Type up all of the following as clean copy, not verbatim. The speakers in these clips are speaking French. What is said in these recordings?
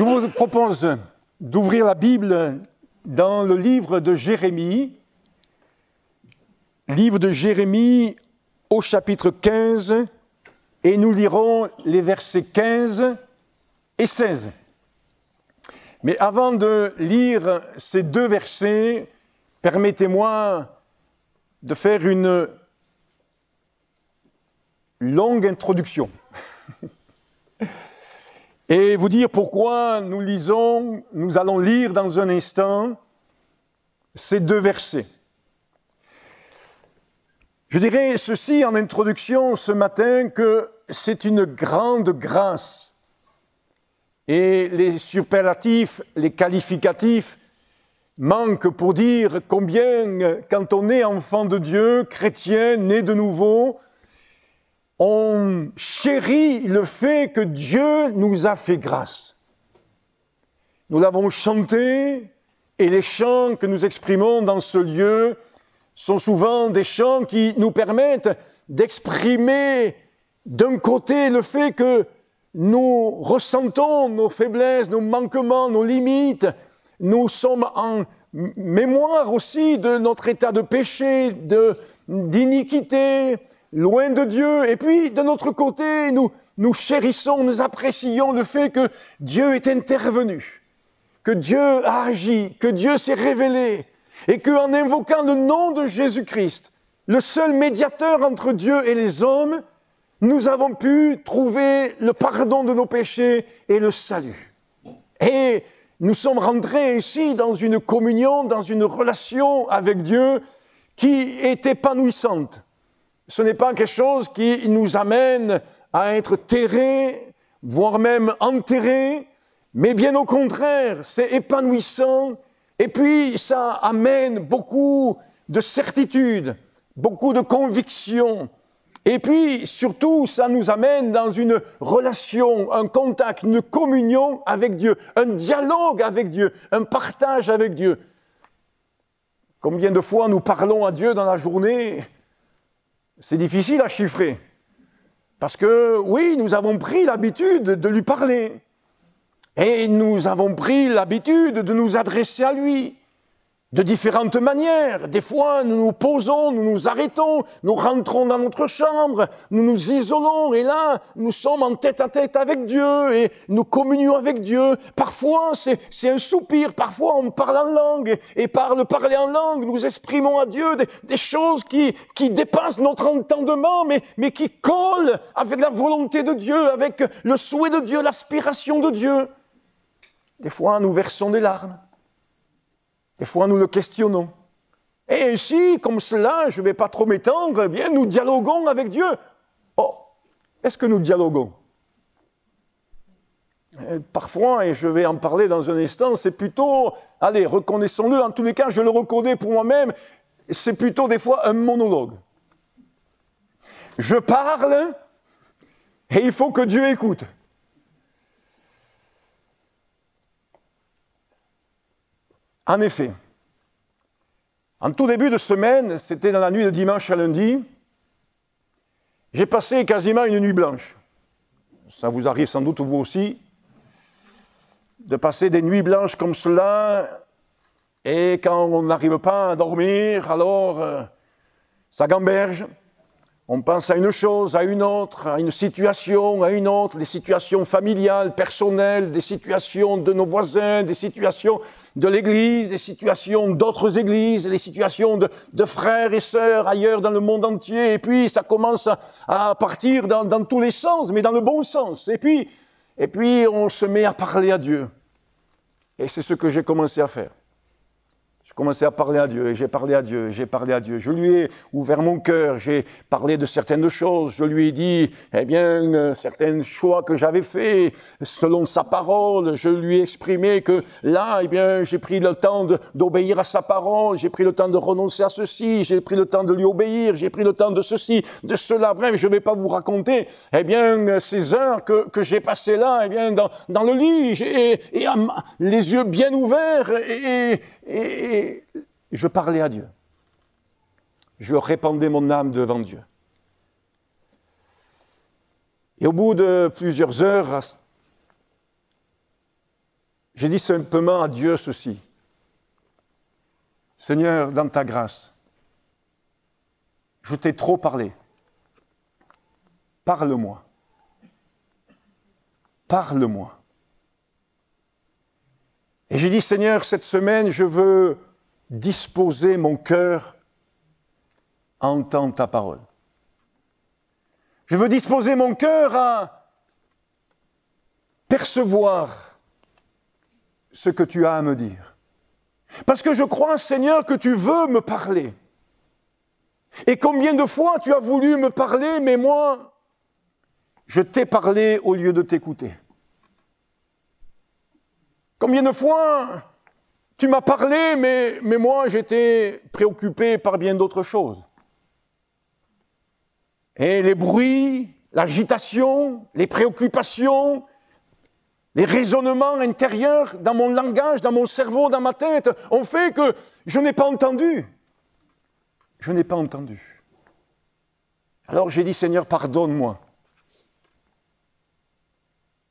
Je vous propose d'ouvrir la Bible dans le livre de Jérémie au chapitre 15, et nous lirons les versets 15 et 16. Mais avant de lire ces deux versets, permettez-moi de faire une longue introduction et vous dire pourquoi nous allons lire dans un instant ces deux versets. Je dirais ceci en introduction ce matin, que c'est une grande grâce. Et les superlatifs, les qualificatifs manquent pour dire combien, quand on est enfant de Dieu, chrétien, né de nouveau, on chérit le fait que Dieu nous a fait grâce. Nous l'avons chanté, et les chants que nous exprimons dans ce lieu sont souvent des chants qui nous permettent d'exprimer d'un côté le fait que nous ressentons nos faiblesses, nos manquements, nos limites. Nous sommes en mémoire aussi de notre état de péché, d'iniquité, loin de Dieu. Et puis, de notre côté, nous chérissons, nous apprécions le fait que Dieu est intervenu, que Dieu a agi, que Dieu s'est révélé, et qu'en invoquant le nom de Jésus-Christ, le seul médiateur entre Dieu et les hommes, nous avons pu trouver le pardon de nos péchés et le salut. Et nous sommes rentrés ici dans une communion, dans une relation avec Dieu qui est épanouissante. Ce n'est pas quelque chose qui nous amène à être terrés, voire même enterrés, mais bien au contraire, c'est épanouissant. Et puis, ça amène beaucoup de certitude, beaucoup de conviction. Et puis, surtout, ça nous amène dans une relation, un contact, une communion avec Dieu, un dialogue avec Dieu, un partage avec Dieu. Combien de fois nous parlons à Dieu dans la journée? C'est difficile à chiffrer. Parce que, oui, nous avons pris l'habitude de lui parler. Et nous avons pris l'habitude de nous adresser à lui de différentes manières. Des fois, nous nous posons, nous nous arrêtons, nous rentrons dans notre chambre, nous nous isolons, et là, nous sommes en tête-à-tête avec Dieu, et nous communions avec Dieu. Parfois, c'est un soupir, parfois on parle en langue, et par le parler en langue, nous exprimons à Dieu des choses qui dépassent notre entendement, mais qui collent avec la volonté de Dieu, avec le souhait de Dieu, l'aspiration de Dieu. Des fois, nous versons des larmes. Des fois, nous le questionnons. Et ainsi, comme cela, je ne vais pas trop m'étendre, eh bien, nous dialoguons avec Dieu. Oh, est-ce que nous dialoguons? Parfois, et je vais en parler dans un instant, c'est plutôt, allez, reconnaissons-le, en tous les cas, je le reconnais pour moi-même, c'est plutôt des fois un monologue. Je parle, et il faut que Dieu écoute. En effet, en tout début de semaine, c'était dans la nuit de dimanche à lundi, j'ai passé quasiment une nuit blanche. Ça vous arrive sans doute vous aussi, de passer des nuits blanches comme cela, et quand on n'arrive pas à dormir, alors ça gamberge. On pense à une chose, à une autre, à une situation, à une autre, des situations familiales, personnelles, des situations de nos voisins, des situations de l'Église, des situations d'autres églises, des situations de frères et sœurs ailleurs dans le monde entier. Et puis, ça commence à partir dans tous les sens, mais dans le bon sens. Et puis, on se met à parler à Dieu. Et c'est ce que j'ai commencé à faire. Je commençais à parler à Dieu, et j'ai parlé à Dieu, j'ai parlé à Dieu. Je lui ai ouvert mon cœur, j'ai parlé de certaines choses. Je lui ai dit, eh bien, certains choix que j'avais faits selon sa parole. Je lui ai exprimé que là, eh bien, j'ai pris le temps d'obéir à sa parole. J'ai pris le temps de renoncer à ceci. J'ai pris le temps de lui obéir. J'ai pris le temps de ceci, de cela. Bref, je ne vais pas vous raconter, eh bien, ces heures que j'ai passées là, eh bien, dans le lit, et les yeux bien ouverts, et je parlais à Dieu. Je répandais mon âme devant Dieu. Et au bout de plusieurs heures, J'ai dit simplement à Dieu ceci. Seigneur, dans ta grâce, je t'ai trop parlé. Parle-moi. Parle-moi. Et j'ai dit, Seigneur, cette semaine, je veux disposer mon cœur à entendre ta parole. Je veux disposer mon cœur à percevoir ce que tu as à me dire. Parce que je crois, Seigneur, que tu veux me parler. Et combien de fois tu as voulu me parler, mais moi, je t'ai parlé au lieu de t'écouter. Combien de fois tu m'as parlé, mais moi, j'étais préoccupé par bien d'autres choses. Et les bruits, l'agitation, les préoccupations, les raisonnements intérieurs dans mon langage, dans mon cerveau, dans ma tête, ont fait que je n'ai pas entendu. Je n'ai pas entendu. Alors j'ai dit, Seigneur, pardonne-moi.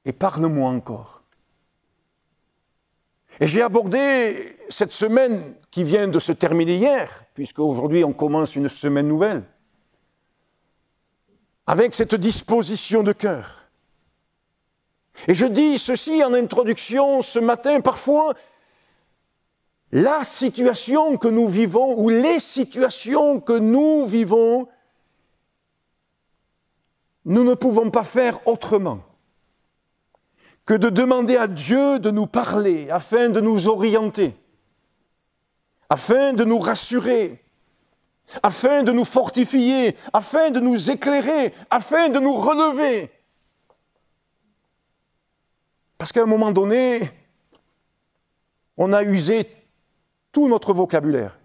Et parle-moi encore. Et j'ai abordé cette semaine qui vient de se terminer hier, puisque aujourd'hui on commence une semaine nouvelle, avec cette disposition de cœur. Et je dis ceci en introduction ce matin, parfois, la situation que nous vivons, ou les situations que nous vivons, nous ne pouvons pas faire autrement que de demander à Dieu de nous parler, afin de nous orienter, afin de nous rassurer, afin de nous fortifier, afin de nous éclairer, afin de nous relever. Parce qu'à un moment donné, on a usé tout notre vocabulaire,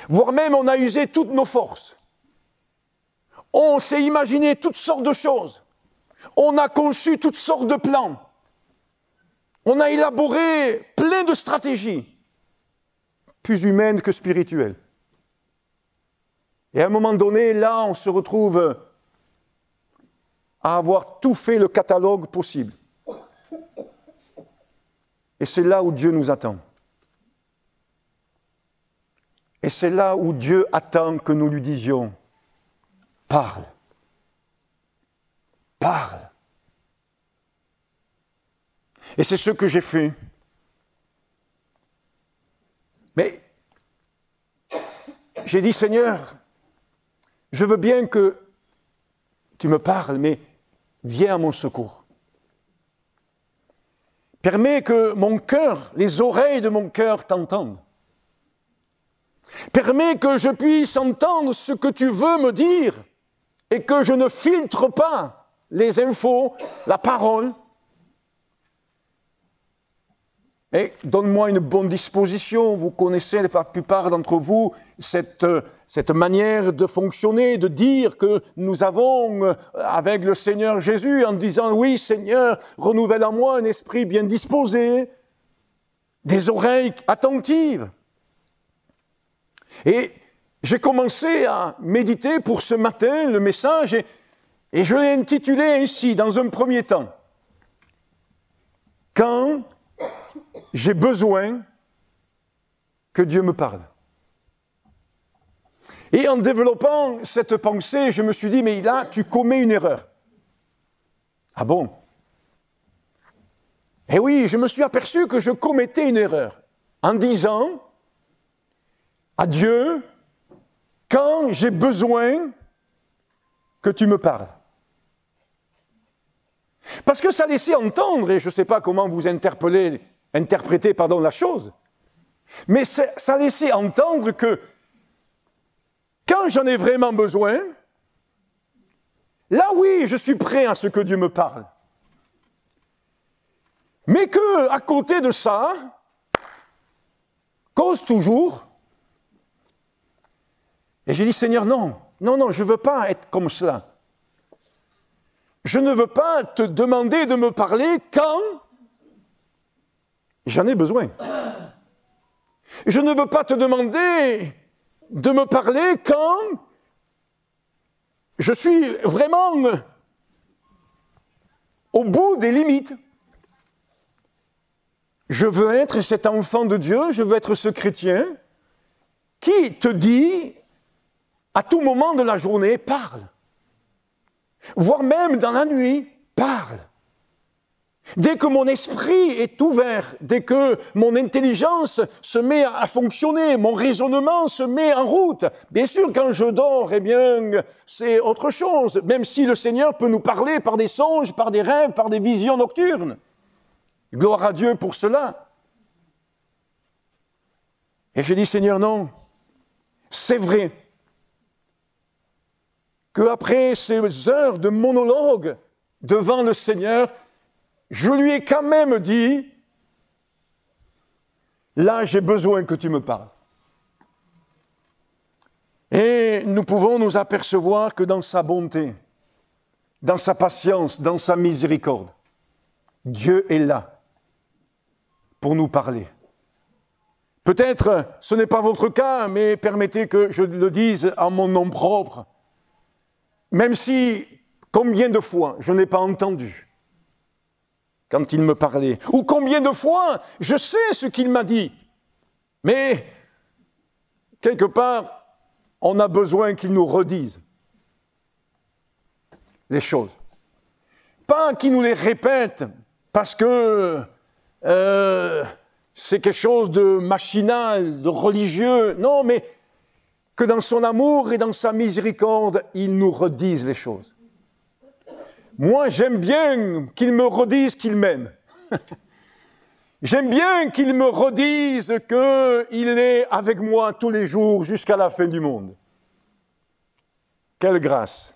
voire même on a usé toutes nos forces. On s'est imaginé toutes sortes de choses. On a conçu toutes sortes de plans. On a élaboré plein de stratégies, plus humaines que spirituelles. Et à un moment donné, là, on se retrouve à avoir tout fait le catalogue possible. Et c'est là où Dieu nous attend. Et c'est là où Dieu attend que nous lui disions « Parle, parle ». Et c'est ce que j'ai fait. Mais j'ai dit « Seigneur, je veux bien que tu me parles, mais viens à mon secours. Permets que mon cœur, les oreilles de mon cœur t'entendent. Permets que je puisse entendre ce que tu veux me dire et que je ne filtre pas les infos, la parole. Et donne-moi une bonne disposition. Vous connaissez, la plupart d'entre vous, cette manière de fonctionner, de dire que nous avons avec le Seigneur Jésus, en disant « Oui, Seigneur, renouvelle en moi un esprit bien disposé, des oreilles attentives. » Et j'ai commencé à méditer pour ce matin le message et je l'ai intitulé ainsi, dans un premier temps. « Quand j'ai besoin que Dieu me parle. » Et en développant cette pensée, je me suis dit, mais là, tu commets une erreur. Ah bon? Eh oui, je me suis aperçu que je commettais une erreur en disant à Dieu, quand j'ai besoin que tu me parles. Parce que ça laissait entendre, et je ne sais pas comment vous interprétez la chose, mais ça laissait entendre que quand j'en ai vraiment besoin, là oui, je suis prêt à ce que Dieu me parle. Mais que, à côté de ça, cause toujours. Et j'ai dit, Seigneur, non, je ne veux pas être comme cela. Je ne veux pas te demander de me parler quand j'en ai besoin. Je ne veux pas te demander de me parler quand je suis vraiment au bout des limites. je veux être cet enfant de Dieu, je veux être ce chrétien qui te dit, à tout moment de la journée, parle. Voire même dans la nuit, parle. Dès que mon esprit est ouvert, dès que mon intelligence se met à fonctionner, mon raisonnement se met en route. Bien sûr, quand je dors, eh bien, c'est autre chose, même si le Seigneur peut nous parler par des songes, par des rêves, par des visions nocturnes. Gloire à Dieu pour cela. Et je dis, Seigneur, non, c'est vrai qu'après ces heures de monologue devant le Seigneur, je lui ai quand même dit, là j'ai besoin que tu me parles. Et nous pouvons nous apercevoir que dans sa bonté, dans sa patience, dans sa miséricorde, Dieu est là pour nous parler. Peut-être ce n'est pas votre cas, mais permettez que je le dise en mon nom propre. Même si, combien de fois je n'ai pas entendu quand il me parlait, ou combien de fois je sais ce qu'il m'a dit, mais quelque part, on a besoin qu'il nous redise les choses. Pas qu'il nous les répète parce que c'est quelque chose de machinal, de religieux, non, mais que dans son amour et dans sa miséricorde, il nous redise les choses. Moi, j'aime bien qu'il me redise qu'il m'aime. J'aime bien qu'il me redise qu'il est avec moi tous les jours jusqu'à la fin du monde. Quelle grâce!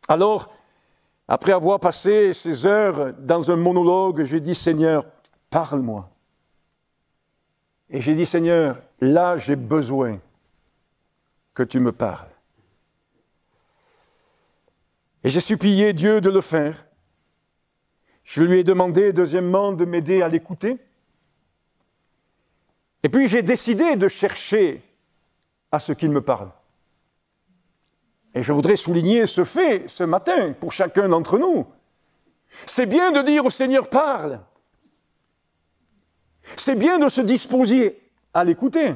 Alors, après avoir passé ces heures dans un monologue, j'ai dit, Seigneur, parle-moi. Et j'ai dit, Seigneur, là, j'ai besoin que tu me parles. Et j'ai supplié Dieu de le faire. Je lui ai demandé, deuxièmement, de m'aider à l'écouter. Et puis j'ai décidé de chercher à ce qu'il me parle. Et je voudrais souligner ce fait ce matin pour chacun d'entre nous. C'est bien de dire au Seigneur, parle. C'est bien de se disposer à l'écouter.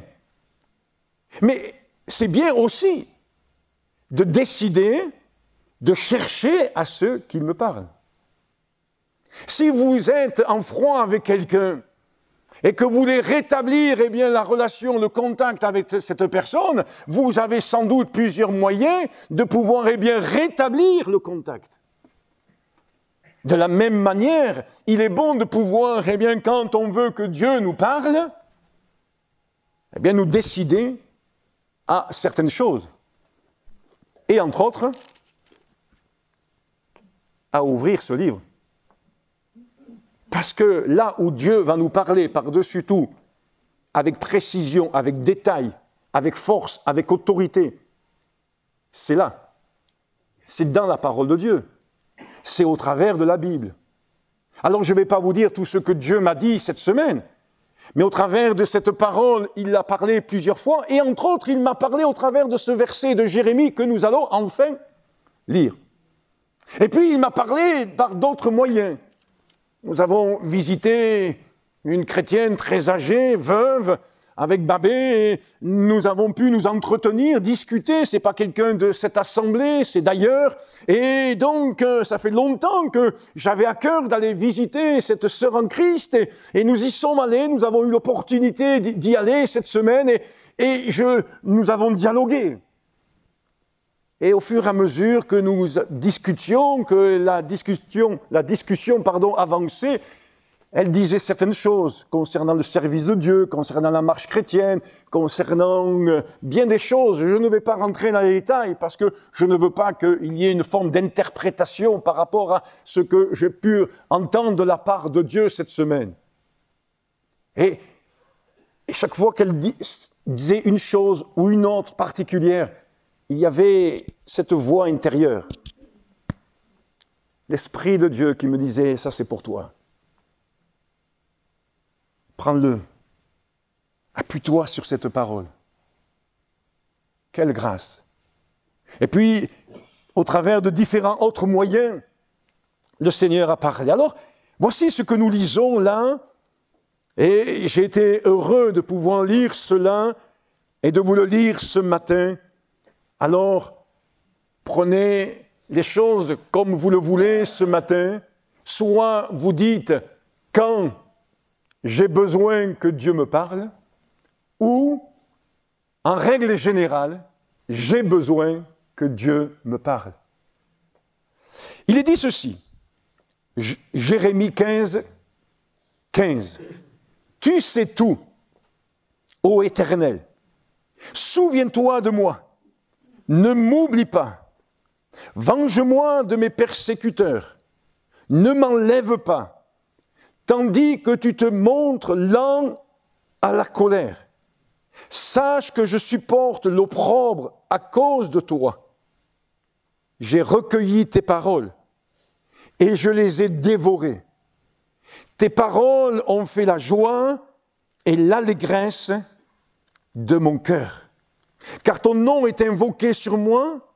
Mais c'est bien aussi de décider de chercher à ce qu'il me parle. Si vous êtes en froid avec quelqu'un et que vous voulez rétablir la relation, le contact avec cette personne, vous avez sans doute plusieurs moyens de pouvoir rétablir le contact. De la même manière, il est bon de pouvoir, quand on veut que Dieu nous parle, nous décider à certaines choses. Et entre autres, à ouvrir ce livre. Parce que là où Dieu va nous parler par-dessus tout, avec précision, avec détail, avec force, avec autorité, c'est là. C'est dans la parole de Dieu. C'est au travers de la Bible. Alors je ne vais pas vous dire tout ce que Dieu m'a dit cette semaine, mais au travers de cette parole, il a parlé plusieurs fois, et entre autres, il m'a parlé au travers de ce verset de Jérémie que nous allons enfin lire. Et puis, il m'a parlé par d'autres moyens. Nous avons visité une chrétienne très âgée, veuve, avec Babé, et nous avons pu nous entretenir, discuter. C'est pas quelqu'un de cette assemblée, c'est d'ailleurs. Et donc, ça fait longtemps que j'avais à cœur d'aller visiter cette sœur en Christ, et nous y sommes allés, nous avons eu l'opportunité d'y aller cette semaine, et nous avons dialogué. Et au fur et à mesure que nous discutions, que la discussion avançait, elle disait certaines choses concernant le service de Dieu, concernant la marche chrétienne, concernant bien des choses. Je ne vais pas rentrer dans les détails parce que je ne veux pas qu'il y ait une forme d'interprétation par rapport à ce que j'ai pu entendre de la part de Dieu cette semaine. Et chaque fois qu'elle disait une chose ou une autre particulière, il y avait cette voix intérieure, l'Esprit de Dieu qui me disait, ça c'est pour toi. Prends-le, appuie-toi sur cette parole. Quelle grâce! Et puis, au travers de différents autres moyens, le Seigneur a parlé. Alors, voici ce que nous lisons là, Et j'ai été heureux de pouvoir lire cela et de vous le lire ce matin. Alors, prenez les choses comme vous le voulez ce matin. Soit vous dites quand j'ai besoin que Dieu me parle, ou, en règle générale, j'ai besoin que Dieu me parle. Il est dit ceci, Jérémie 15, 15. Tu sais tout, ô Éternel. Souviens-toi de moi. Ne m'oublie pas. Venge-moi de mes persécuteurs. Ne m'enlève pas, tandis que tu te montres lent à la colère. Sache que je supporte l'opprobre à cause de toi. J'ai recueilli tes paroles et je les ai dévorées. Tes paroles ont fait la joie et l'allégresse de mon cœur. Car ton nom est invoqué sur moi,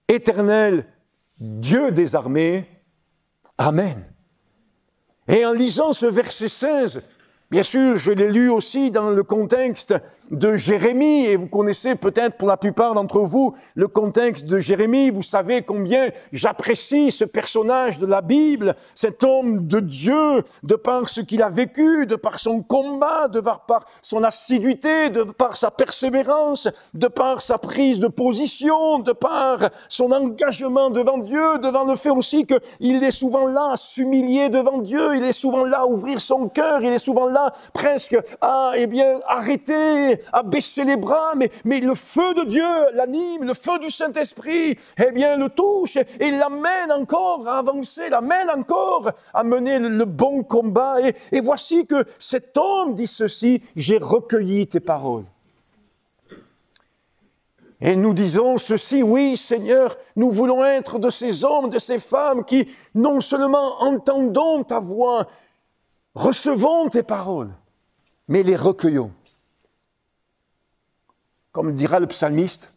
Éternel, Dieu des armées. Amen. Et en lisant ce verset 16, bien sûr, je l'ai lu aussi dans le contexte de Jérémie, et vous connaissez peut-être pour la plupart d'entre vous le contexte de Jérémie. Vous savez combien j'apprécie ce personnage de la Bible, cet homme de Dieu, de par ce qu'il a vécu, de par son combat, de par son assiduité, de par sa persévérance, de par sa prise de position, de par son engagement devant Dieu, devant le fait aussi qu'il est souvent là à s'humilier devant Dieu, il est souvent là à ouvrir son cœur, il est souvent là presque à arrêter, à baisser les bras, mais le feu de Dieu l'anime, le feu du Saint-Esprit, le touche et l'amène encore à avancer, l'amène encore à mener le bon combat. Et voici que cet homme dit ceci, j'ai recueilli tes paroles. Et nous disons ceci, oui Seigneur, nous voulons être de ces hommes, de ces femmes qui non seulement entendons ta voix, recevons tes paroles, mais les recueillons. Comme dira le psalmiste,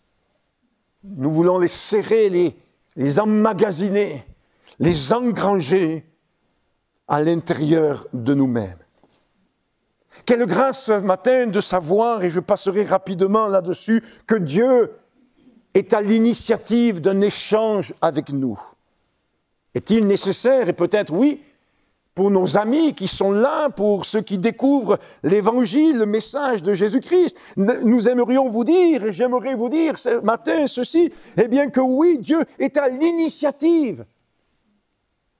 nous voulons les serrer, les emmagasiner, les engranger à l'intérieur de nous-mêmes. Quelle grâce ce matin de savoir, et je passerai rapidement là-dessus, que Dieu est à l'initiative d'un échange avec nous. Est-il nécessaire, et peut-être oui, pour nos amis qui sont là, pour ceux qui découvrent l'Évangile, le message de Jésus-Christ, nous aimerions vous dire, et j'aimerais vous dire ce matin ceci, que oui, Dieu est à l'initiative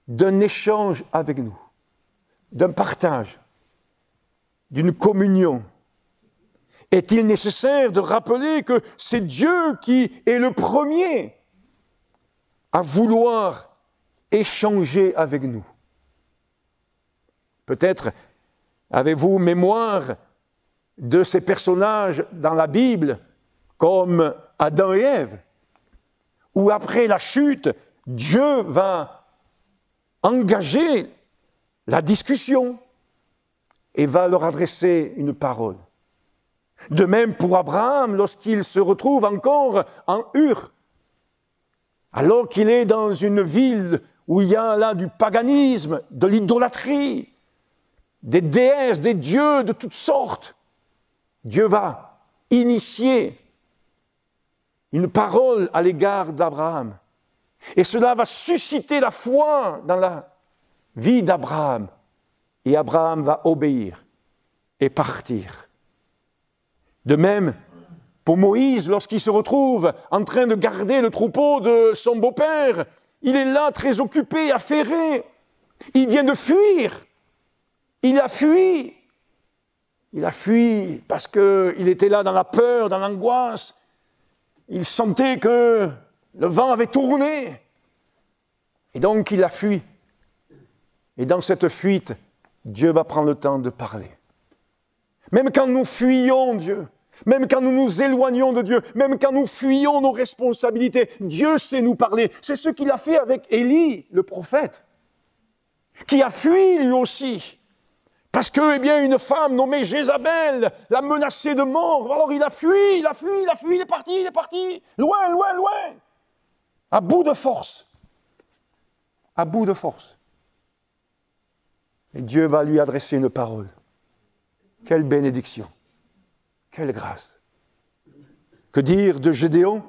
d'un échange avec nous, d'un partage, d'une communion. Est-il nécessaire de rappeler que c'est Dieu qui est le premier à vouloir échanger avec nous? Peut-être avez-vous mémoire de ces personnages dans la Bible, comme Adam et Ève, où après la chute, Dieu va engager la discussion et va leur adresser une parole. De même pour Abraham, lorsqu'il se retrouve encore en Ur, alors qu'il est dans une ville où il y a là du paganisme, de l'idolâtrie, des déesses, des dieux de toutes sortes, Dieu va initier une parole à l'égard d'Abraham. Et cela va susciter la foi dans la vie d'Abraham. Et Abraham va obéir et partir. De même, pour Moïse, lorsqu'il se retrouve en train de garder le troupeau de son beau-père, il est là très occupé, affairé. Il vient de fuir. Il a fui. Il a fui parce qu'il était là dans la peur, dans l'angoisse. Il sentait que le vent avait tourné. Et donc il a fui. Et dans cette fuite, Dieu va prendre le temps de parler. Même quand nous fuyons Dieu, même quand nous nous éloignons de Dieu, même quand nous fuyons nos responsabilités, Dieu sait nous parler. C'est ce qu'il a fait avec Élie, le prophète, qui a fui lui aussi. Parce que, une femme nommée Jézabel l'a menacé de mort. Alors il a fui, il est parti, loin, loin, loin, à bout de force. À bout de force. Et Dieu va lui adresser une parole. Quelle bénédiction! Quelle grâce! Que dire de Gédéon?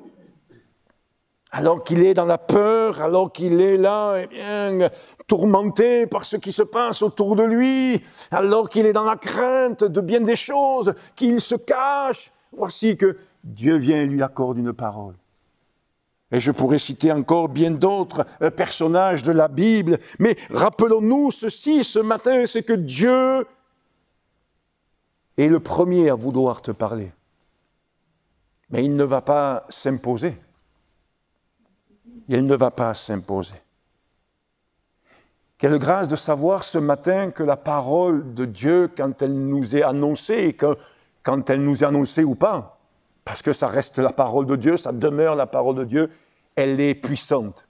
Alors qu'il est dans la peur, alors qu'il est là, eh bien, tourmenté par ce qui se passe autour de lui, alors qu'il est dans la crainte de bien des choses, qu'il se cache, voici que Dieu vient et lui accorde une parole. Et je pourrais citer encore bien d'autres personnages de la Bible, mais rappelons-nous ceci ce matin, c'est que Dieu est le premier à vouloir te parler. Mais il ne va pas s'imposer. Il ne va pas s'imposer. Quelle grâce de savoir ce matin que la parole de Dieu, quand elle nous est annoncée, et quand elle nous est annoncée ou pas, parce que ça reste la parole de Dieu, ça demeure la parole de Dieu, elle est puissante.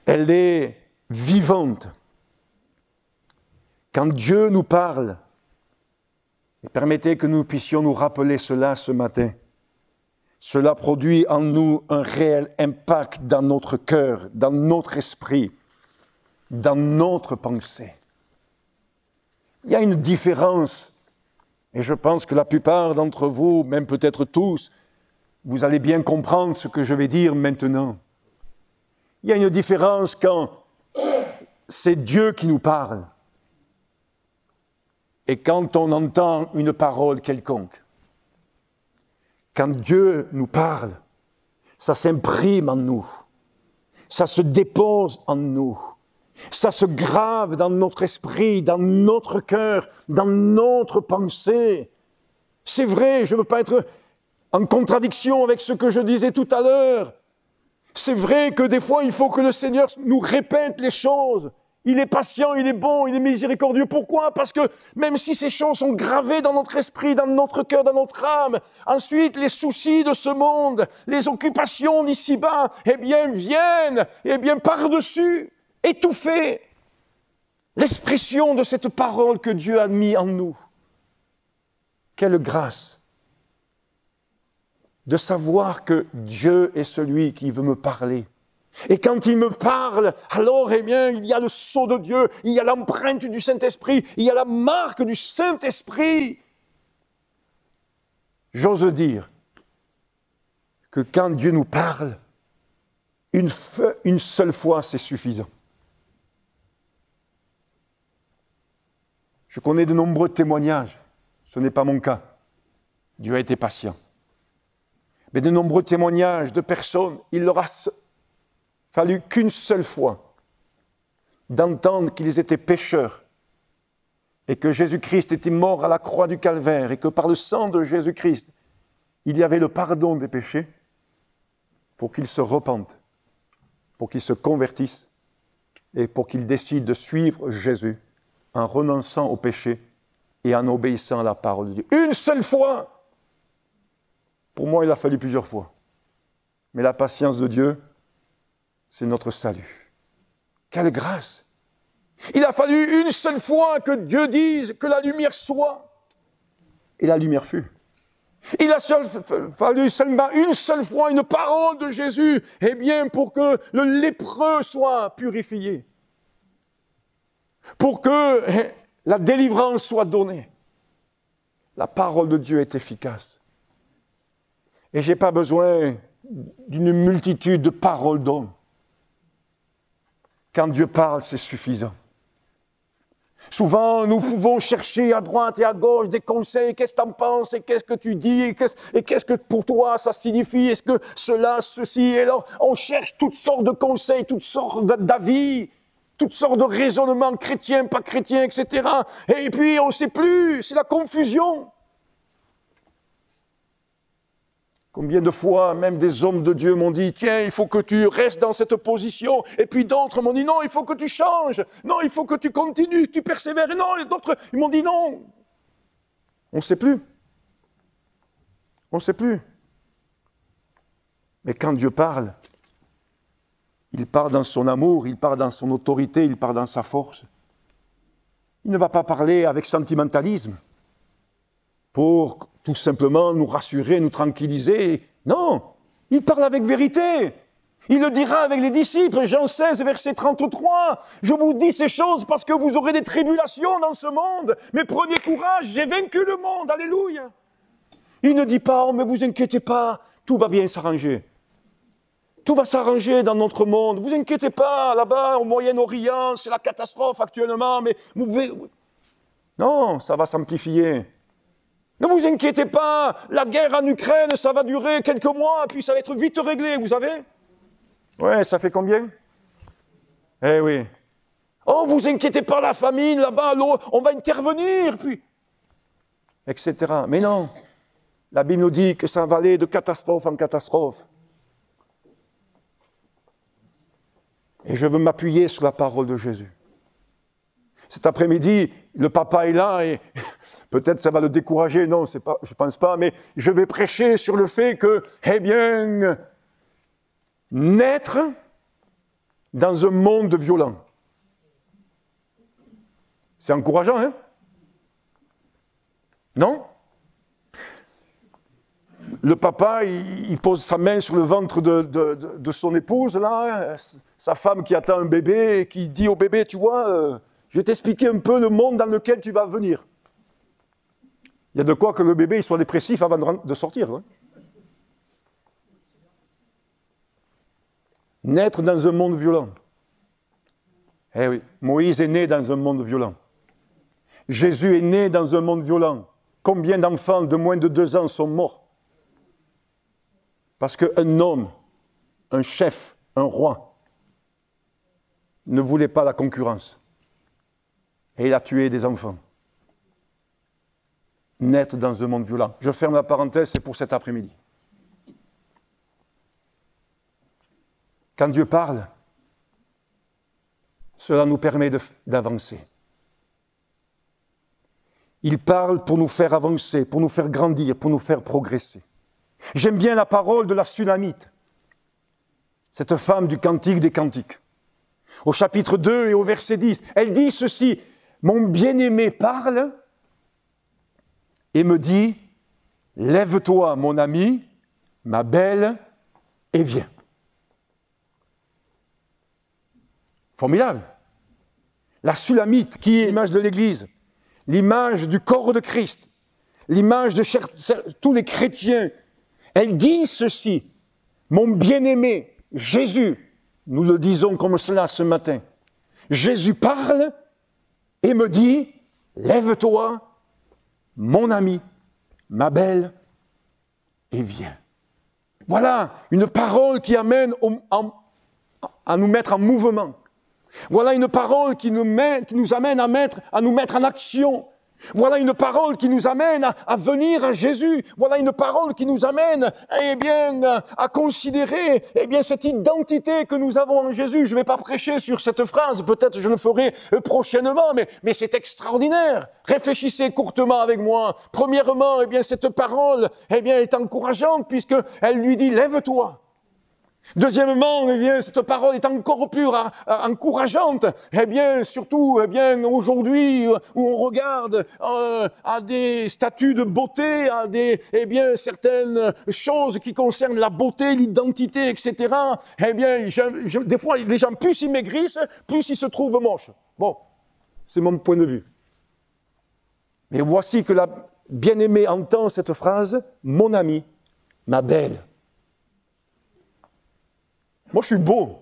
Elle est vivante. Quand Dieu nous parle, et permettez que nous puissions nous rappeler cela ce matin, cela produit en nous un réel impact dans notre cœur, dans notre esprit, dans notre pensée. Il y a une différence, et je pense que la plupart d'entre vous, même peut-être tous, vous allez bien comprendre ce que je vais dire maintenant. Il y a une différence quand c'est Dieu qui nous parle et quand on entend une parole quelconque. Quand Dieu nous parle, ça s'imprime en nous, ça se dépose en nous, ça se grave dans notre esprit, dans notre cœur, dans notre pensée. C'est vrai, je ne veux pas être en contradiction avec ce que je disais tout à l'heure. C'est vrai que des fois, il faut que le Seigneur nous répète les choses. Il est patient, il est bon, il est miséricordieux. Pourquoi? Parce que même si ces choses sont gravées dans notre esprit, dans notre cœur, dans notre âme, ensuite les soucis de ce monde, les occupations d'ici-bas, eh bien viennent, eh bien par-dessus, étouffer l'expression de cette parole que Dieu a mis en nous. Quelle grâce de savoir que Dieu est celui qui veut me parler. Et quand il me parle, alors, eh bien, il y a le sceau de Dieu, il y a l'empreinte du Saint-Esprit, il y a la marque du Saint-Esprit. J'ose dire que quand Dieu nous parle, une seule fois, c'est suffisant. Je connais de nombreux témoignages, ce n'est pas mon cas. Dieu a été patient. Mais de nombreux témoignages de personnes, il leur a fallu qu'une seule fois d'entendre qu'ils étaient pécheurs et que Jésus-Christ était mort à la croix du Calvaire et que par le sang de Jésus-Christ, il y avait le pardon des péchés pour qu'ils se repentent, pour qu'ils se convertissent et pour qu'ils décident de suivre Jésus en renonçant au péché et en obéissant à la parole de Dieu. Une seule fois! Pour moi, il a fallu plusieurs fois. Mais la patience de Dieu, c'est notre salut. Quelle grâce! Il a fallu une seule fois que Dieu dise que la lumière soit. Et la lumière fut. Il a fallu seulement une seule fois une parole de Jésus, eh bien, pour que le lépreux soit purifié. Pour que la délivrance soit donnée. La parole de Dieu est efficace. Et je n'ai pas besoin d'une multitude de paroles d'hommes. Quand Dieu parle, c'est suffisant. Souvent, nous pouvons chercher à droite et à gauche des conseils. Qu'est-ce que tu en penses? Et qu'est-ce que tu dis? Et qu'est-ce que pour toi ça signifie? Est-ce que cela, ceci? Et alors, on cherche toutes sortes de conseils, toutes sortes d'avis, toutes sortes de raisonnements chrétiens, pas chrétiens, etc. Et puis, on ne sait plus. C'est la confusion. Combien de fois, même des hommes de Dieu m'ont dit, tiens, il faut que tu restes dans cette position. Et puis d'autres m'ont dit, non, il faut que tu changes. Non, il faut que tu continues, tu persévères. Et non, et d'autres, ils m'ont dit, non. On ne sait plus. On ne sait plus. Mais quand Dieu parle, il parle dans son amour, il parle dans son autorité, il parle dans sa force. Il ne va pas parler avec sentimentalisme pour tout simplement nous rassurer, nous tranquilliser. Non, il parle avec vérité. Il le dira avec les disciples, Jean 16, verset 33. Je vous dis ces choses parce que vous aurez des tribulations dans ce monde. Mais prenez courage, j'ai vaincu le monde. Alléluia. Il ne dit pas, oh, mais vous inquiétez pas, tout va bien s'arranger. Tout va s'arranger dans notre monde. Vous inquiétez pas, là-bas, au Moyen-Orient, c'est la catastrophe actuellement, mais vous pouvez... Non, ça va s'amplifier. Ne vous inquiétez pas, la guerre en Ukraine, ça va durer quelques mois, puis ça va être vite réglé, vous savez? Ouais, ça fait combien? Eh oui. Oh, vous inquiétez pas, la famine, là-bas, l'eau, on va intervenir, puis... Etc. Mais non, la Bible nous dit que ça va aller de catastrophe en catastrophe. Et je veux m'appuyer sur la parole de Jésus. Cet après-midi, le papa est là et peut-être ça va le décourager. Non, je ne pense pas, mais je vais prêcher sur le fait que, eh bien, naître dans un monde violent. C'est encourageant, hein? Non? Le papa, il pose sa main sur le ventre de son épouse, là, sa femme qui attend un bébé, et qui dit au bébé, tu vois, je vais t'expliquer un peu le monde dans lequel tu vas venir. Il y a de quoi que le bébé il soit dépressif avant de sortir. Hein. Naître dans un monde violent. Eh oui, Moïse est né dans un monde violent. Jésus est né dans un monde violent. Combien d'enfants de moins de 2 ans sont morts? Parce qu'un homme, un chef, un roi, ne voulait pas la concurrence. Et il a tué des enfants. Naître dans un monde violent. Je ferme la parenthèse, c'est pour cet après-midi. Quand Dieu parle, cela nous permet d'avancer. Il parle pour nous faire avancer, pour nous faire grandir, pour nous faire progresser. J'aime bien la parole de la Sulamite, cette femme du Cantique des Cantiques. Au chapitre 2 et au verset 10, elle dit ceci, « Mon bien-aimé parle et me dit, lève-toi, mon ami, ma belle, et viens. » Formidable. La Sulamite, qui est l'image de l'Église, l'image du corps de Christ, l'image de tous les chrétiens, elle dit ceci, mon bien-aimé, Jésus, nous le disons comme cela ce matin, Jésus parle et me dit, lève-toi, mon ami, ma belle, et viens. Voilà une parole qui amène à nous mettre en mouvement. Voilà une parole qui nous amène à nous mettre en action. Voilà une parole qui nous amène à venir à Jésus. Voilà une parole qui nous amène à considérer cette identité que nous avons en Jésus. Je ne vais pas prêcher sur cette phrase, peut-être je le ferai prochainement, mais c'est extraordinaire. Réfléchissez courtement avec moi. Premièrement, cette parole est encourageante puisqu'elle lui dit « Lève-toi ». Deuxièmement, cette parole est encore plus encourageante. Surtout, aujourd'hui, où on regarde à des statuts de beauté, à certaines choses qui concernent la beauté, l'identité, etc. Des fois, les gens, plus ils maigrissent, plus ils se trouvent moches. Bon, c'est mon point de vue. Mais voici que la bien-aimée entend cette phrase, « Mon ami, ma belle ». Moi, je suis beau.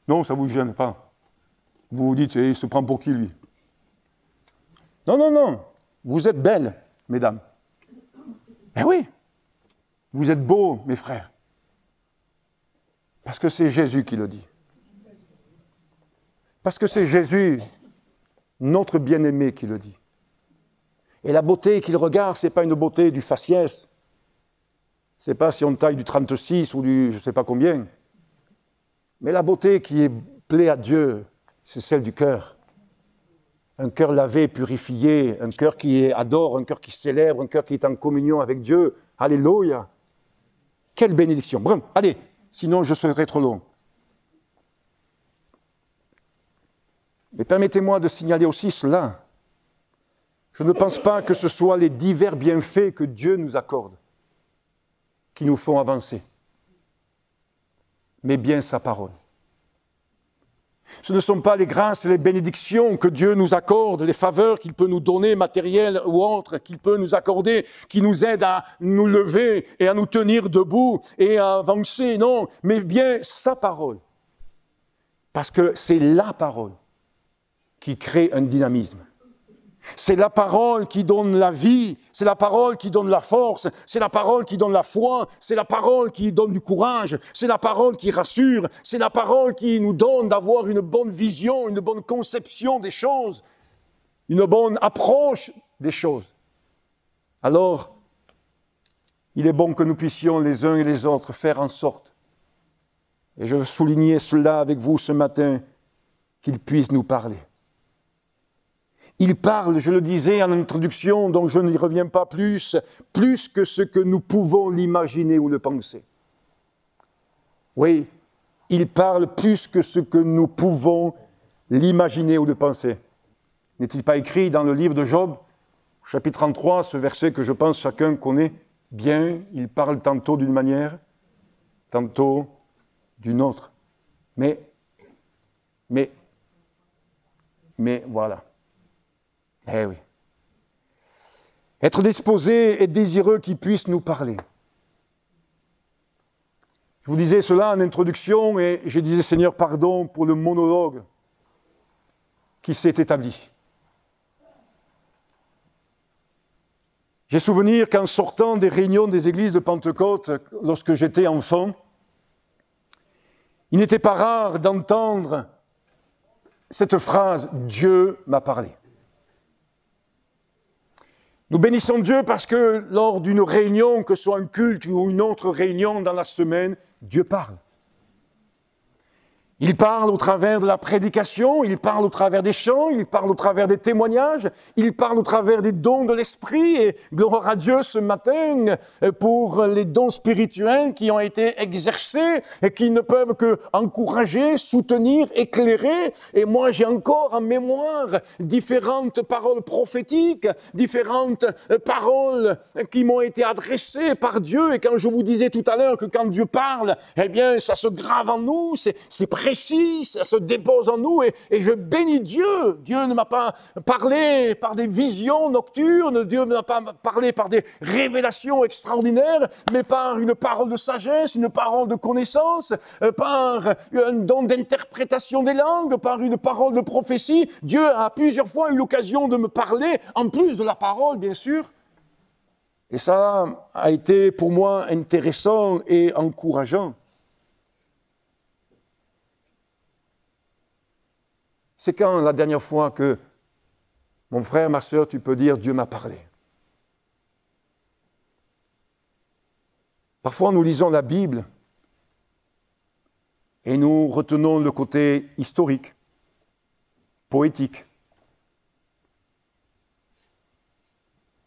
Non, ça ne vous gêne pas. Vous vous dites, il se prend pour qui, lui? Non, non, non. Vous êtes belles, mesdames. Eh oui. Vous êtes beaux, mes frères. Parce que c'est Jésus qui le dit. Parce que c'est Jésus, notre bien-aimé, qui le dit. Et la beauté qu'il regarde, ce n'est pas une beauté du faciès. Ce n'est pas si on taille du 36 ou du je ne sais pas combien. Mais la beauté qui plaît à Dieu, c'est celle du cœur. Un cœur lavé, purifié, un cœur qui adore, un cœur qui célèbre, un cœur qui est en communion avec Dieu. Alléluia. Quelle bénédiction. Bon, allez, sinon je serai trop long. Mais permettez-moi de signaler aussi cela. Je ne pense pas que ce soit les divers bienfaits que Dieu nous accorde qui nous font avancer. mais bien sa parole. Ce ne sont pas les grâces et les bénédictions que Dieu nous accorde, les faveurs qu'il peut nous donner, matérielles ou autres, qu'il peut nous accorder, qui nous aident à nous lever et à nous tenir debout et à avancer, non, mais bien sa parole. Parce que c'est la parole qui crée un dynamisme. C'est la parole qui donne la vie, c'est la parole qui donne la force, c'est la parole qui donne la foi, c'est la parole qui donne du courage, c'est la parole qui rassure, c'est la parole qui nous donne d'avoir une bonne vision, une bonne conception des choses, une bonne approche des choses. Alors, il est bon que nous puissions les uns et les autres faire en sorte, et je veux souligner cela avec vous ce matin, qu'il puisse nous parler. Il parle, je le disais en introduction, donc je n'y reviens pas plus que ce que nous pouvons l'imaginer ou le penser. Oui, il parle plus que ce que nous pouvons l'imaginer ou le penser. N'est-il pas écrit dans le livre de Job, chapitre 33, ce verset que je pense chacun connaît bien, il parle tantôt d'une manière, tantôt d'une autre. Mais voilà. Eh oui. Être disposé et désireux qu'il puisse nous parler. Je vous disais cela en introduction et je disais Seigneur, pardon pour le monologue qui s'est établi. J'ai souvenir qu'en sortant des réunions des églises de Pentecôte, lorsque j'étais enfant, il n'était pas rare d'entendre cette phrase « Dieu m'a parlé ». Nous bénissons Dieu parce que lors d'une réunion, que ce soit un culte ou une autre réunion dans la semaine, Dieu parle. Il parle au travers de la prédication, il parle au travers des chants, il parle au travers des témoignages, il parle au travers des dons de l'esprit. Et gloire à Dieu ce matin pour les dons spirituels qui ont été exercés et qui ne peuvent que encourager, soutenir, éclairer. Et moi, j'ai encore en mémoire différentes paroles prophétiques, différentes paroles qui m'ont été adressées par Dieu. Et quand je vous disais tout à l'heure que quand Dieu parle, eh bien, ça se grave en nous, c'est précis, ça se dépose en nous et je bénis Dieu. Dieu ne m'a pas parlé par des visions nocturnes, Dieu ne m'a pas parlé par des révélations extraordinaires, mais par une parole de sagesse, une parole de connaissance, par un don d'interprétation des langues, par une parole de prophétie. Dieu a plusieurs fois eu l'occasion de me parler, en plus de la parole, bien sûr. Et ça a été pour moi intéressant et encourageant. C'est quand la dernière fois que, mon frère, ma sœur, tu peux dire « Dieu m'a parlé ». Parfois, nous lisons la Bible et nous retenons le côté historique, poétique.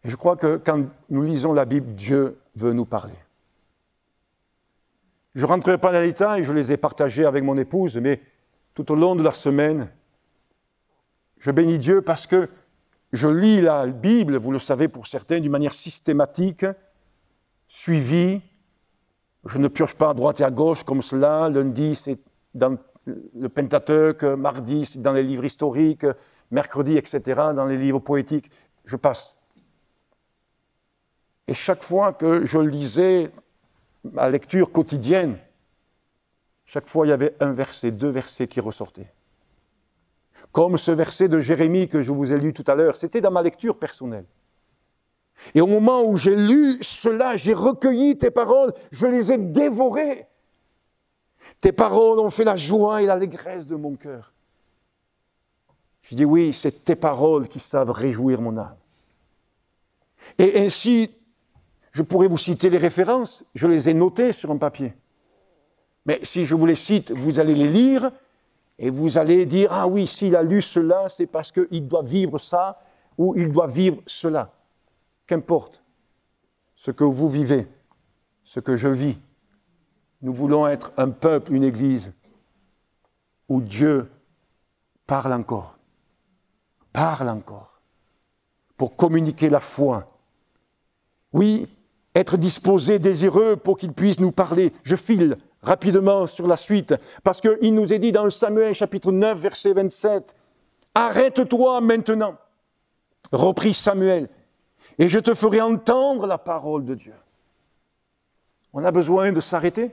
Et je crois que quand nous lisons la Bible, Dieu veut nous parler. Je ne rentrerai pas dans les détails, je les ai partagés avec mon épouse, mais tout au long de la semaine, je bénis Dieu parce que je lis la Bible, vous le savez pour certains, d'une manière systématique, suivie. Je ne pioche pas à droite et à gauche comme cela. Lundi, c'est dans le Pentateuque, mardi, c'est dans les livres historiques, mercredi, etc., dans les livres poétiques. Je passe. Et chaque fois que je lisais ma lecture quotidienne, chaque fois il y avait un verset, 2 versets qui ressortaient. Comme ce verset de Jérémie que je vous ai lu tout à l'heure, c'était dans ma lecture personnelle. Et au moment où j'ai lu cela, j'ai recueilli tes paroles, je les ai dévorées. Tes paroles ont fait la joie et l'allégresse de mon cœur. Je dis oui, c'est tes paroles qui savent réjouir mon âme. Et ainsi, je pourrais vous citer les références, je les ai notées sur un papier. Mais si je vous les cite, vous allez les lire, et vous allez dire, ah oui, s'il a lu cela, c'est parce qu'il doit vivre ça, ou il doit vivre cela. Qu'importe ce que vous vivez, ce que je vis, nous voulons être un peuple, une église, où Dieu parle encore, pour communiquer la foi. Oui, être disposé, désireux pour qu'il puisse nous parler. Je file rapidement sur la suite, parce qu'il nous est dit dans Samuel chapitre 9, verset 27, « Arrête-toi maintenant, reprit Samuel, et je te ferai entendre la parole de Dieu. » On a besoin de s'arrêter.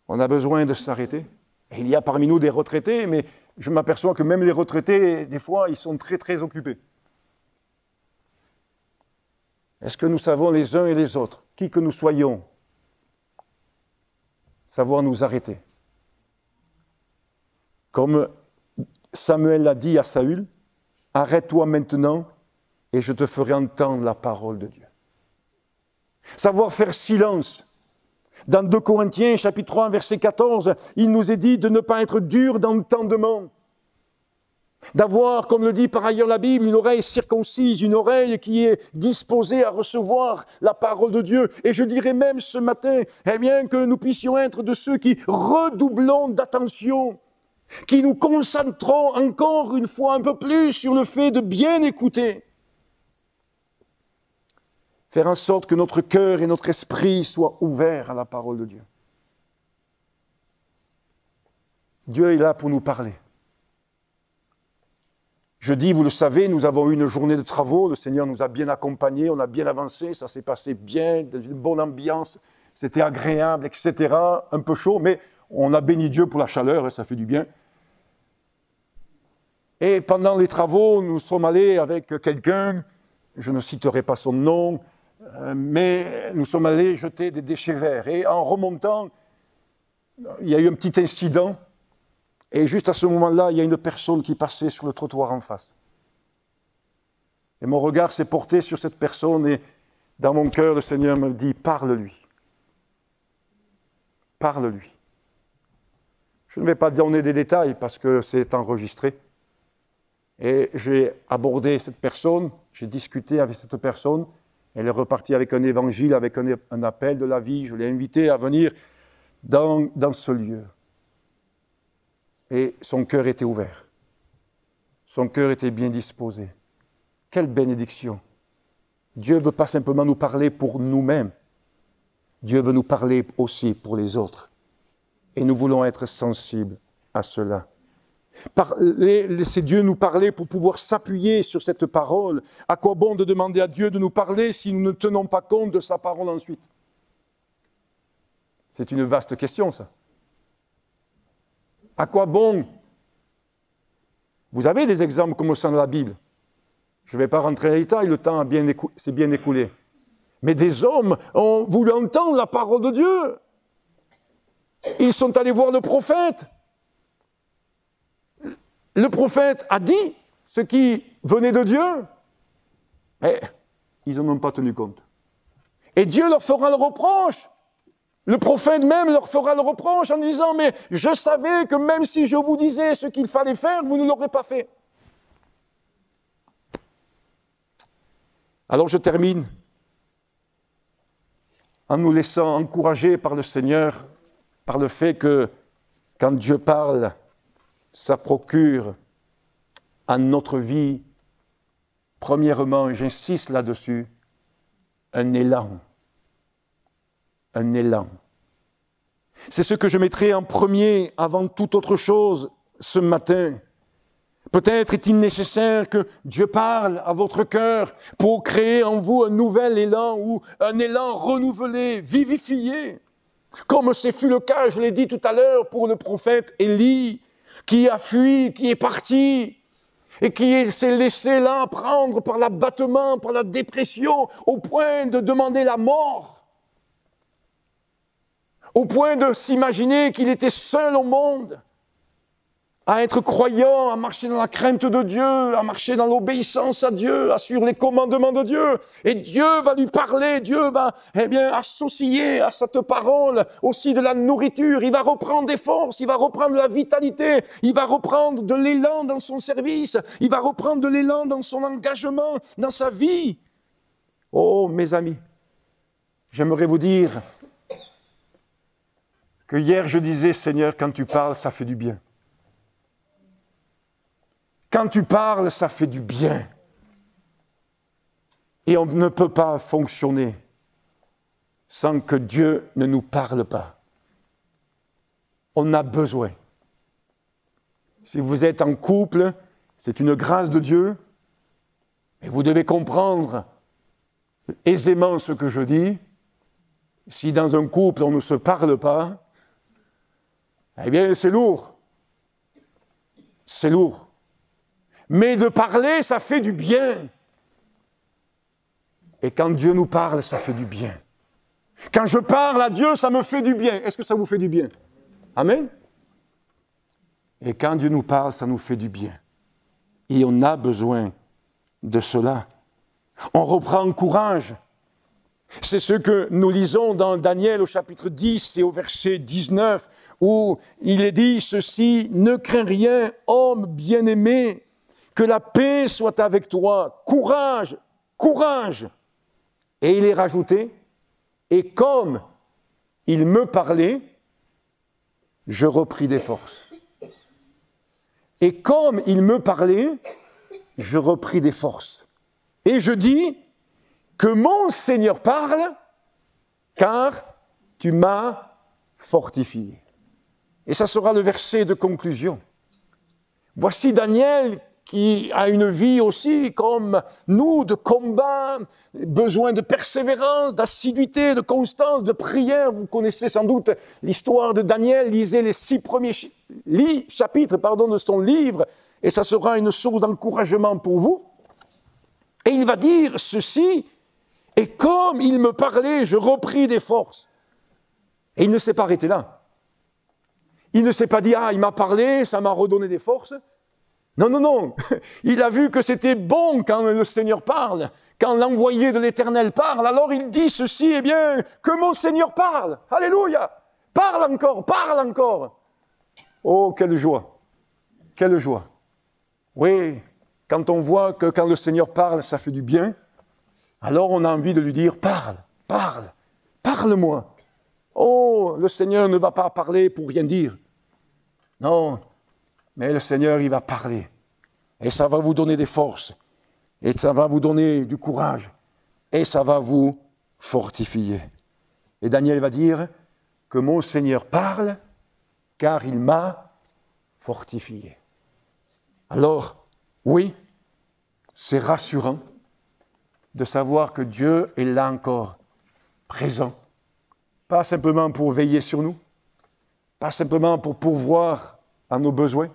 On a besoin de s'arrêter. Et il y a parmi nous des retraités, mais je m'aperçois que même les retraités, des fois, ils sont très, très occupés. Est-ce que nous savons les uns et les autres, qui que nous soyons, savoir nous arrêter? Comme Samuel l'a dit à Saül, « Arrête-toi maintenant et je te ferai entendre la parole de Dieu. » Savoir faire silence. Dans 2 Corinthiens, chapitre 3, verset 14, il nous est dit de ne pas être dur d'entendement. D'avoir, comme le dit par ailleurs la Bible, une oreille circoncise, une oreille qui est disposée à recevoir la parole de Dieu. Et je dirais même ce matin, eh bien, que nous puissions être de ceux qui redoublons d'attention, qui nous concentrons encore une fois un peu plus sur le fait de bien écouter. Faire en sorte que notre cœur et notre esprit soient ouverts à la parole de Dieu. Dieu est là pour nous parler. Jeudi, vous le savez, nous avons eu une journée de travaux, le Seigneur nous a bien accompagnés, on a bien avancé, ça s'est passé bien, dans une bonne ambiance, c'était agréable, etc. Un peu chaud, mais on a béni Dieu pour la chaleur, ça fait du bien. Et pendant les travaux, nous sommes allés avec quelqu'un, je ne citerai pas son nom, mais nous sommes allés jeter des déchets verts. Et en remontant, il y a eu un petit incident. Et juste à ce moment-là, il y a une personne qui passait sur le trottoir en face. Et mon regard s'est porté sur cette personne et dans mon cœur, le Seigneur me dit, parle-lui. Parle-lui. Je ne vais pas donner des détails parce que c'est enregistré. Et j'ai abordé cette personne, j'ai discuté avec cette personne. Elle est repartie avec un évangile, avec un appel de la vie. Je l'ai invitée à venir dans ce lieu. Et son cœur était ouvert. Son cœur était bien disposé. Quelle bénédiction! Dieu ne veut pas simplement nous parler pour nous-mêmes. Dieu veut nous parler aussi pour les autres. Et nous voulons être sensibles à cela. Laissez Dieu nous parler pour pouvoir s'appuyer sur cette parole. À quoi bon de demander à Dieu de nous parler si nous ne tenons pas compte de sa parole ensuite? C'est une vaste question, ça. À quoi bon? Vous avez des exemples comme ça dans la Bible. Je ne vais pas rentrer dans les détails, le temps s'est bien écoulé. Mais des hommes ont voulu entendre la parole de Dieu. Ils sont allés voir le prophète. Le prophète a dit ce qui venait de Dieu. Mais ils n'en ont pas tenu compte. Et Dieu leur fera le reproche. Le prophète même leur fera le reproche en disant « Mais je savais que même si je vous disais ce qu'il fallait faire, vous ne l'aurez pas fait. » Alors je termine en nous laissant encourager par le Seigneur, par le fait que quand Dieu parle, ça procure à notre vie, premièrement, j'insiste là-dessus, un élan. Un élan. C'est ce que je mettrai en premier avant toute autre chose ce matin. Peut-être est-il nécessaire que Dieu parle à votre cœur pour créer en vous un nouvel élan ou un élan renouvelé, vivifié. Comme ce fut le cas, je l'ai dit tout à l'heure, pour le prophète Élie, qui a fui, qui est parti, et qui s'est laissé là prendre par l'abattement, par la dépression, au point de demander la mort. Au point de s'imaginer qu'il était seul au monde, à être croyant, à marcher dans la crainte de Dieu, à marcher dans l'obéissance à Dieu, à suivre les commandements de Dieu. Et Dieu va lui parler, Dieu va associer à cette parole aussi de la nourriture. Il va reprendre des forces, il va reprendre de la vitalité, il va reprendre de l'élan dans son service, il va reprendre de l'élan dans son engagement, dans sa vie. Oh, mes amis, j'aimerais vous dire que hier je disais, Seigneur, quand tu parles, ça fait du bien. Quand tu parles, ça fait du bien. Et on ne peut pas fonctionner sans que Dieu ne nous parle pas. On a besoin. Si vous êtes en couple, c'est une grâce de Dieu, et vous devez comprendre aisément ce que je dis. Si dans un couple on ne se parle pas, eh bien c'est lourd. C'est lourd. Mais de parler, ça fait du bien. Et quand Dieu nous parle, ça fait du bien. Quand je parle à Dieu, ça me fait du bien. Est-ce que ça vous fait du bien? Amen. Et quand Dieu nous parle, ça nous fait du bien. Et on a besoin de cela. On reprend courage. C'est ce que nous lisons dans Daniel au chapitre 10 et au verset 19, où il est dit ceci: « Ne crains rien, homme bien-aimé, que la paix soit avec toi. Courage, courage !» Et il est rajouté: « Et comme il me parlait, je repris des forces. » Et comme il me parlait, je repris des forces. Et je dis que mon Seigneur parle, car tu m'as fortifié. Et ça sera le verset de conclusion. Voici Daniel qui a une vie aussi comme nous, de combat, besoin de persévérance, d'assiduité, de constance, de prière. Vous connaissez sans doute l'histoire de Daniel, lisez les 6 premiers chapitres de son livre, et ça sera une source d'encouragement pour vous. Et il va dire ceci: « Et comme il me parlait, je repris des forces. » Et il ne s'est pas arrêté là. Il ne s'est pas dit « Ah, il m'a parlé, ça m'a redonné des forces. » Non, non, non. Il a vu que c'était bon quand le Seigneur parle, quand l'envoyé de l'Éternel parle. Alors il dit ceci: « Eh bien, que mon Seigneur parle. Alléluia. Parle encore, parle encore. » Oh, quelle joie. Quelle joie. Oui, quand on voit que quand le Seigneur parle, ça fait du bien, alors on a envie de lui dire: « Parle, parle, parle-moi. » Oh, le Seigneur ne va pas parler pour rien dire. Non, mais le Seigneur, il va parler. Et ça va vous donner des forces. Et ça va vous donner du courage. Et ça va vous fortifier. Et Daniel va dire que mon Seigneur parle, car il m'a fortifié. Alors, oui, c'est rassurant de savoir que Dieu est là encore, présent. Pas simplement pour veiller sur nous, pas simplement pour pourvoir à nos besoins,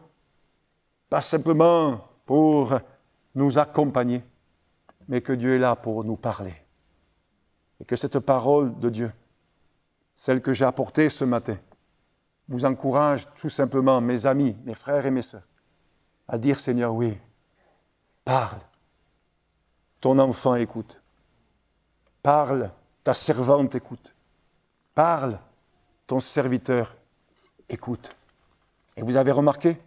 pas simplement pour nous accompagner, mais que Dieu est là pour nous parler. Et que cette parole de Dieu, celle que j'ai apportée ce matin, vous encourage tout simplement, mes amis, mes frères et mes sœurs, à dire: Seigneur, oui, parle. Ton enfant écoute. Parle, ta servante écoute. Parle, ton serviteur écoute. Et vous avez remarqué,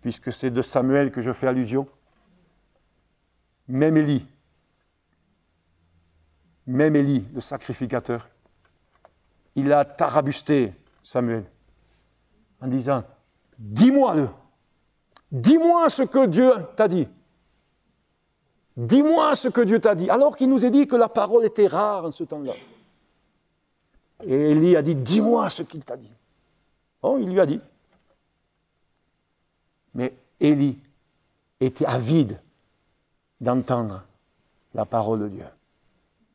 puisque c'est de Samuel que je fais allusion, même Élie, le sacrificateur, il a tarabusté Samuel en disant: dis-moi-le, dis-moi ce que Dieu t'a dit. Dis-moi ce que Dieu t'a dit. Alors qu'il nous a dit que la parole était rare en ce temps-là. Et Élie a dit: dis-moi ce qu'il t'a dit. Oh, il lui a dit. Mais Élie était avide d'entendre la parole de Dieu.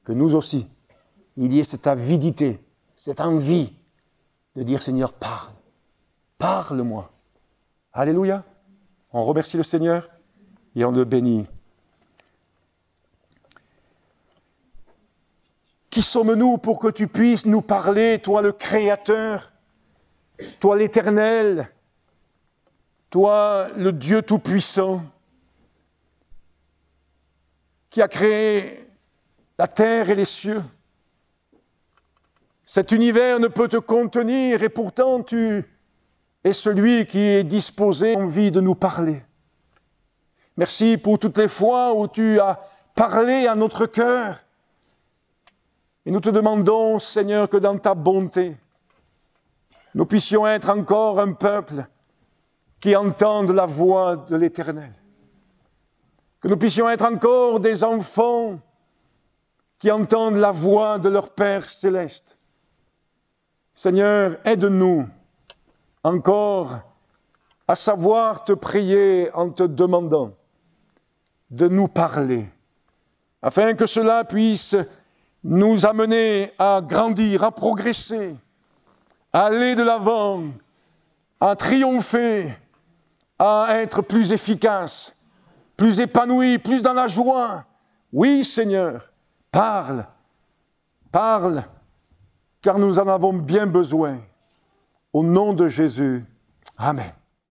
Que nous aussi, il y ait cette avidité, cette envie de dire: Seigneur, parle. Parle-moi. Alléluia. On remercie le Seigneur et on le bénit. Qui sommes-nous pour que tu puisses nous parler, toi le Créateur, toi l'Éternel, toi le Dieu Tout-Puissant, qui a créé la terre et les cieux. Cet univers ne peut te contenir et pourtant tu es celui qui est disposé, envie de nous parler. Merci pour toutes les fois où tu as parlé à notre cœur. Et nous te demandons, Seigneur, que dans ta bonté, nous puissions être encore un peuple qui entende la voix de l'Éternel. Que nous puissions être encore des enfants qui entendent la voix de leur Père céleste. Seigneur, aide-nous encore à savoir te prier en te demandant de nous parler, afin que cela puisse nous amener à grandir, à progresser, à aller de l'avant, à triompher, à être plus efficace, plus épanoui, plus dans la joie. Oui, Seigneur, parle, parle, car nous en avons bien besoin. Au nom de Jésus, Amen.